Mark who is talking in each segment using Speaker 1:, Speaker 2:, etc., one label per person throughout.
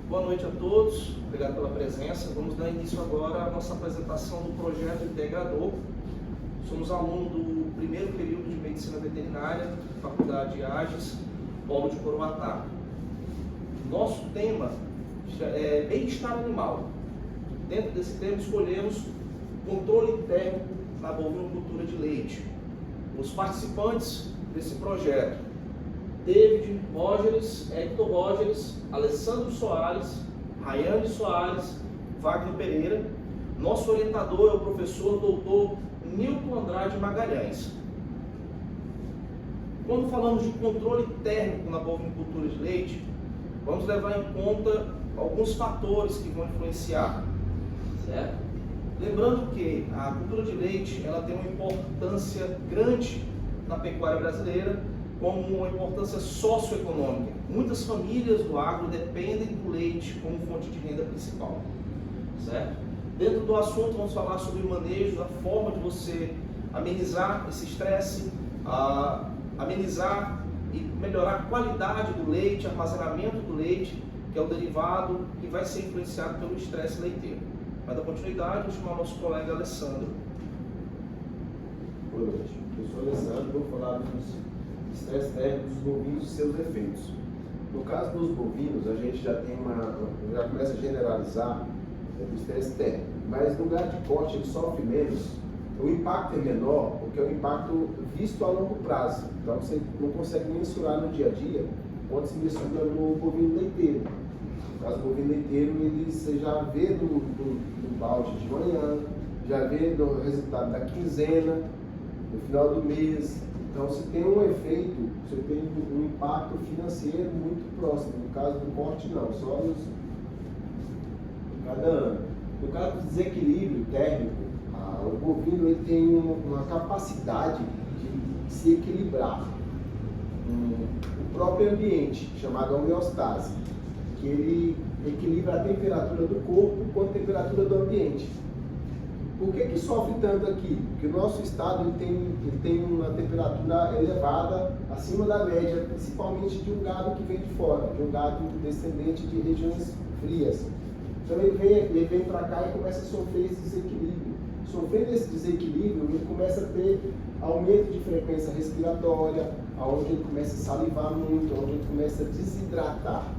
Speaker 1: Boa noite a todos, obrigado pela presença. Vamos dar início agora à nossa apresentação do projeto integrador. Somos alunos do primeiro período de Medicina Veterinária, Faculdade AGES, Polo de Coroatá. Nosso tema é bem-estar animal. Dentro desse tema escolhemos controle térmico na bovinocultura de leite. Os participantes desse projeto: David Rogers, Hector Rogers, Alessandro Soares, Rayane Soares, Wagner Pereira. Nosso orientador é o professor Dr. Nilton Andrade Magalhães. Quando falamos de controle térmico na bovinocultura de leite, vamos levar em conta alguns fatores que vão influenciar, certo? Lembrando que a cultura de leite ela tem uma importância grande na pecuária brasileira, como uma importância socioeconômica. Muitas famílias do agro dependem do leite como fonte de renda principal, certo? Dentro do assunto vamos falar sobre o manejo, a forma de você amenizar esse estresse, amenizar e melhorar a qualidade do leite, armazenamento do leite, que é o derivado que vai ser influenciado pelo estresse leiteiro. Para dar continuidade, vou chamar o nosso colega Alessandro.
Speaker 2: Boa noite, eu sou Alessandro, vou falar dos estresse térmico dos bovinos e seus efeitos. No caso dos bovinos, a gente já começa a generalizar o estresse térmico, mas no lugar de corte ele sofre menos, o impacto é menor, porque é um impacto visto a longo prazo, então você não consegue mensurar no dia a dia quando se mensura no bovino leiteiro. No caso do bovino leiteiro, você já vê no balde de manhã, já vê no resultado da quinzena, no final do mês. Então, você tem um efeito, você tem um impacto financeiro muito próximo. No caso do corte, não, só cada ano. No caso do desequilíbrio térmico, o bovino ele tem uma capacidade de se equilibrar. O próprio ambiente, chamado homeostase, que ele equilibra a temperatura do corpo com a temperatura do ambiente. Por que sofre tanto aqui? Porque o nosso estado ele tem uma temperatura elevada, acima da média, principalmente de um gado que vem de fora, de um gado descendente de regiões frias. Então ele vem para cá e começa a sofrer esse desequilíbrio. Sofrendo esse desequilíbrio, ele começa a ter aumento de frequência respiratória, onde ele começa a salivar muito, onde ele começa a desidratar.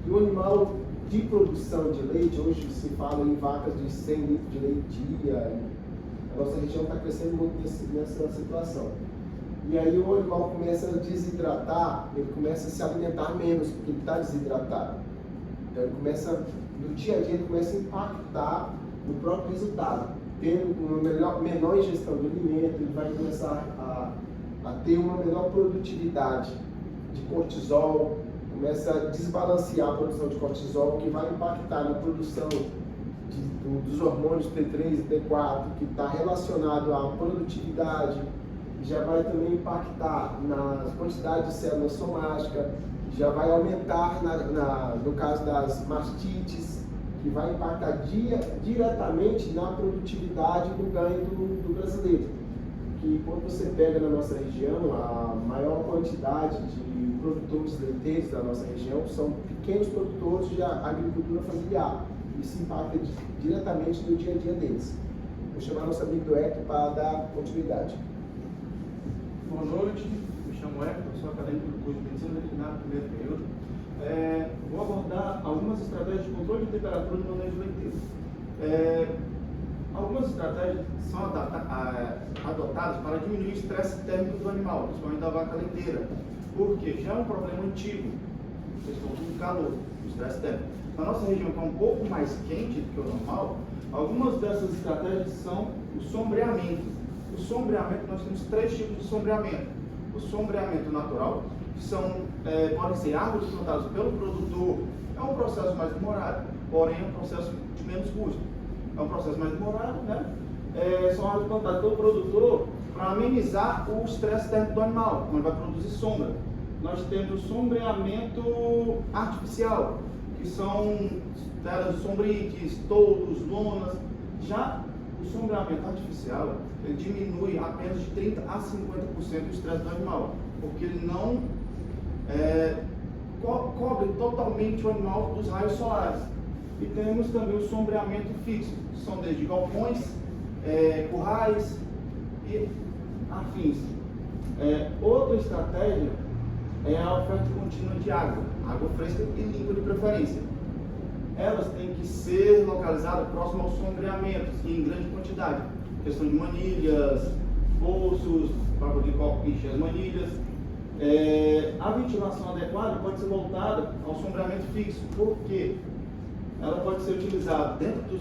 Speaker 2: E o animal de produção de leite, hoje se fala em vacas de 100 litros de leite dia, a nossa região está crescendo muito nessa situação. E aí o animal começa a desidratar, ele começa a se alimentar menos, porque ele está desidratado. Então ele começa, no dia a dia, ele começa a impactar no próprio resultado. Tendo uma menor ingestão de alimento, ele vai começar a ter uma menor produtividade de cortisol, começa a desbalancear a produção de cortisol, que vai impactar na produção dos hormônios T3 e T4, que está relacionado à produtividade, já vai também impactar na quantidade de células somáticas, já vai aumentar no caso das mastites, que vai impactar diretamente na produtividade do ganho do brasileiro. Que quando você pega na nossa região, a maior quantidade de produtores leiteiros da nossa região são pequenos produtores de agricultura familiar. Isso impacta diretamente no dia a dia deles. Vou chamar nosso amigo Hector para dar continuidade.
Speaker 3: Boa noite, me chamo Hector, sou acadêmico do curso de Medicina Veterinária do primeiro período. Vou abordar algumas estratégias de controle de temperatura no manejo leiteiro. Algumas estratégias são adotadas para diminuir o estresse térmico do animal, principalmente da vaca leiteira, porque já é um problema antigo, questão do calor, o estresse térmico. Na nossa região, que é um pouco mais quente do que o normal, algumas dessas estratégias são o sombreamento. O sombreamento, nós temos 3 tipos de sombreamento. O sombreamento natural, que podem ser árvores plantadas pelo produtor, é um processo mais demorado, porém é um processo de menos custo. É um processo mais demorado, né? São árvores plantadas pelo produtor para amenizar o estresse térmico do animal, quando vai produzir sombra. Nós temos o sombreamento artificial, que são telas de sombrites, toldos, lonas. Já o sombreamento artificial ele diminui apenas de 30% a 50% o estresse do animal, porque ele não cobre totalmente o animal dos raios solares. E temos também o sombreamento fixo, que são desde galpões, currais e afins. Outra estratégia é a oferta contínua de água fresca e limpa de preferência. Elas têm que ser localizadas próximo aos sombreamentos e em grande quantidade. Questão de manilhas, bolsos, para poder encher as manilhas. A ventilação adequada pode ser voltada ao sombreamento fixo, porque ela pode ser utilizada dentro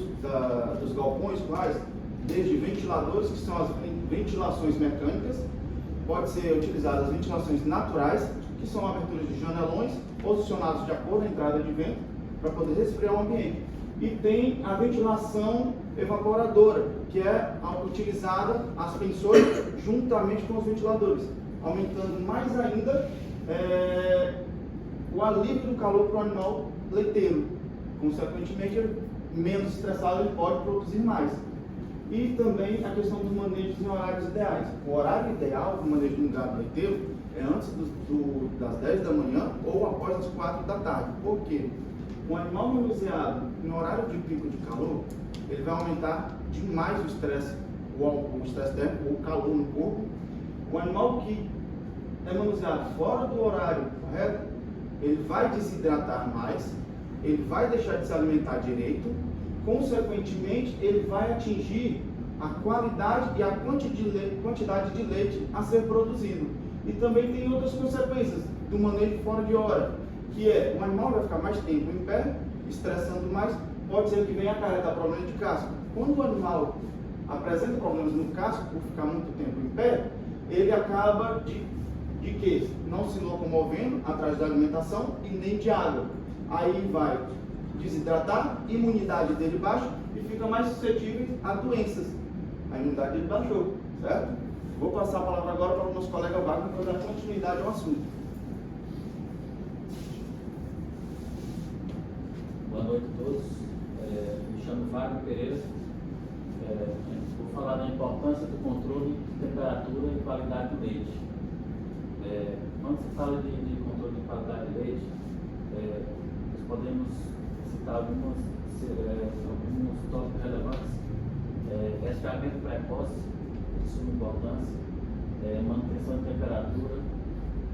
Speaker 3: dos galpões quais, desde ventiladores, que são as ventilações mecânicas, pode ser utilizada as ventilações naturais, que são aberturas de janelões, posicionados de acordo com a entrada de vento, para poder resfriar o ambiente. E tem a ventilação evaporadora, que é utilizada aspersores juntamente com os ventiladores, aumentando mais ainda o alívio do calor para o animal leiteiro. Consequentemente, menos estressado ele pode produzir mais. E também a questão dos manejos em horários ideais. O horário ideal do manejo de um gado leiteiro é antes das 10 da manhã ou após as 4 da tarde. Por quê? O animal manuseado em horário de pico de calor, ele vai aumentar demais o estresse térmico, o calor no corpo. O animal que é manuseado fora do horário correto, ele vai desidratar mais, ele vai deixar de se alimentar direito, consequentemente ele vai atingir a qualidade e a quantidade de leite a ser produzido. E também tem outras consequências do manejo fora de hora, que o animal vai ficar mais tempo em pé, estressando mais, pode ser que venha acarretar problemas de casco. Quando o animal apresenta problemas no casco, por ficar muito tempo em pé, ele acaba de quê? Não se locomovendo atrás da alimentação e nem de água. Aí vai desidratar, imunidade dele baixa e fica mais suscetível a doenças. A imunidade dele baixou, certo? Vou passar a palavra agora para o nosso colega Wagner para dar continuidade ao assunto.
Speaker 4: Boa noite a todos. Me chamo Wagner Pereira. Vou falar da importância do controle de temperatura e qualidade do leite. Quando se fala de controle de qualidade de leite, nós podemos citar alguns tópicos relevantes. Resfriamento precoce, de suma importância, manutenção de temperatura,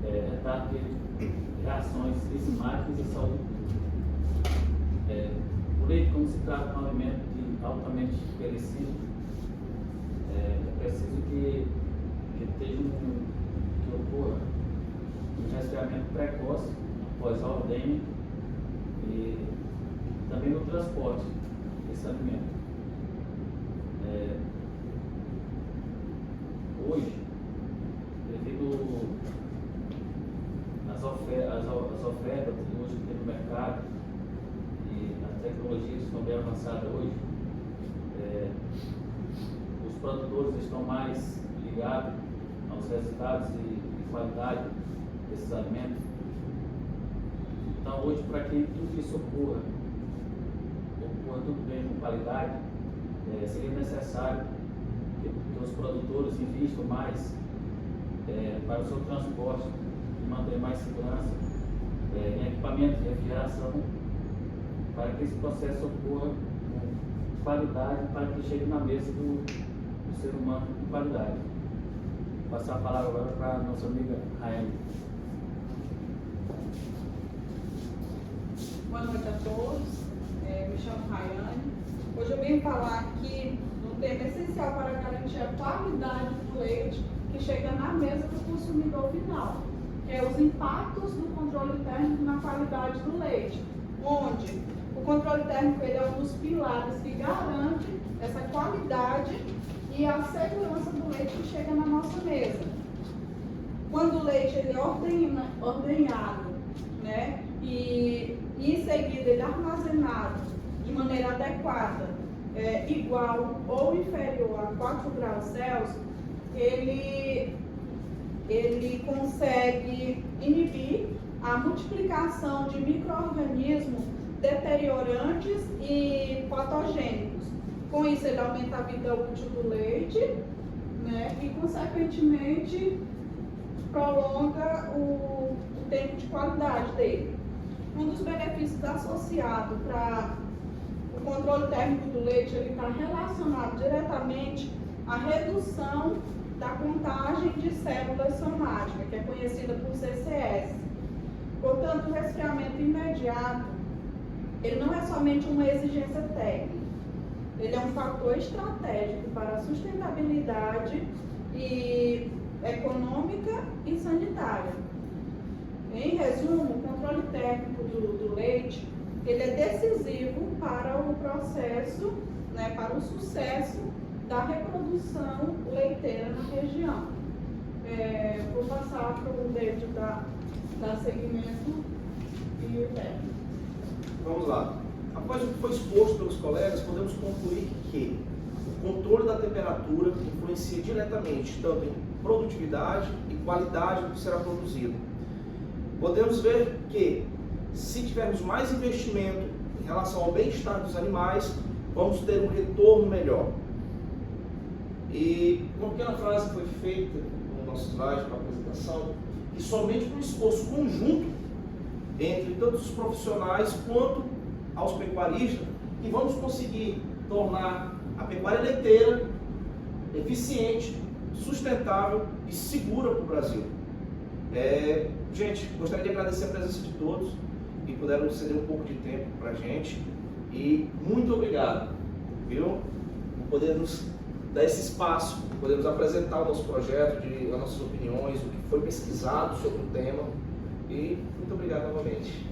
Speaker 4: retardo de reações enzimáticas e saúde pública. O leite, como se trata de um alimento altamente perecível, é preciso que ocorra um resfriamento precoce após a ordenha e também no transporte desse alimento. Hoje, devido às ofertas hoje que tem no mercado e as tecnologias que estão bem avançadas hoje, os produtores estão mais ligados aos resultados e qualidade desses alimentos. Então hoje, para que tudo isso ocorra tudo bem com qualidade, seria necessário que os produtores invistam mais para o seu transporte e manter mais segurança em equipamento de refrigeração, para que esse processo ocorra com qualidade, para que chegue na mesa do ser humano com qualidade. Vou passar a palavra agora para a nossa amiga Raiane.
Speaker 5: Boa noite a todos. Me chamo Raiane. Hoje eu vim falar aqui de um tema essencial para garantir a qualidade do leite que chega na mesa do consumidor final, que é os impactos do controle térmico na qualidade do leite, onde o controle térmico ele é um dos pilares que garante essa qualidade e a segurança do leite que chega na nossa mesa. Quando o leite ele é ordenhado, né, e em seguida ele é armazenado de maneira adequada, igual ou inferior a 4 graus Celsius, ele consegue inibir a multiplicação de micro-organismos deteriorantes e patogênicos. Com isso, ele aumenta a vida útil do leite, né, e, consequentemente, prolonga o tempo de qualidade dele. Um dos benefícios associados para o controle térmico do leite, ele está relacionado diretamente à redução da contagem de células somáticas, que é conhecida por CCS. Portanto, o resfriamento imediato, ele não é somente uma exigência técnica, ele é um fator estratégico para a sustentabilidade e econômica e sanitária. Em resumo, o controle técnico do leite, ele é decisivo para o processo, né, para o sucesso da reprodução leiteira na região. Vou passar para o David dar seguimento e o técnico.
Speaker 1: Vamos lá. Após o que foi exposto pelos colegas, podemos concluir que o controle da temperatura influencia diretamente tanto em produtividade e qualidade do que será produzido. Podemos ver que, se tivermos mais investimento em relação ao bem-estar dos animais, vamos ter um retorno melhor. E uma pequena frase que foi feita no nosso slide para a apresentação, que somente com um esforço conjunto entre todos os profissionais quanto aos pecuaristas, que vamos conseguir tornar a pecuária leiteira eficiente, sustentável e segura para o Brasil. Gente, gostaria de agradecer a presença de todos que puderam ceder um pouco de tempo para a gente e muito obrigado, viu? Por poder nos dar esse espaço, podemos apresentar o nosso projeto, as nossas opiniões, o que foi pesquisado sobre o tema e muito obrigado novamente.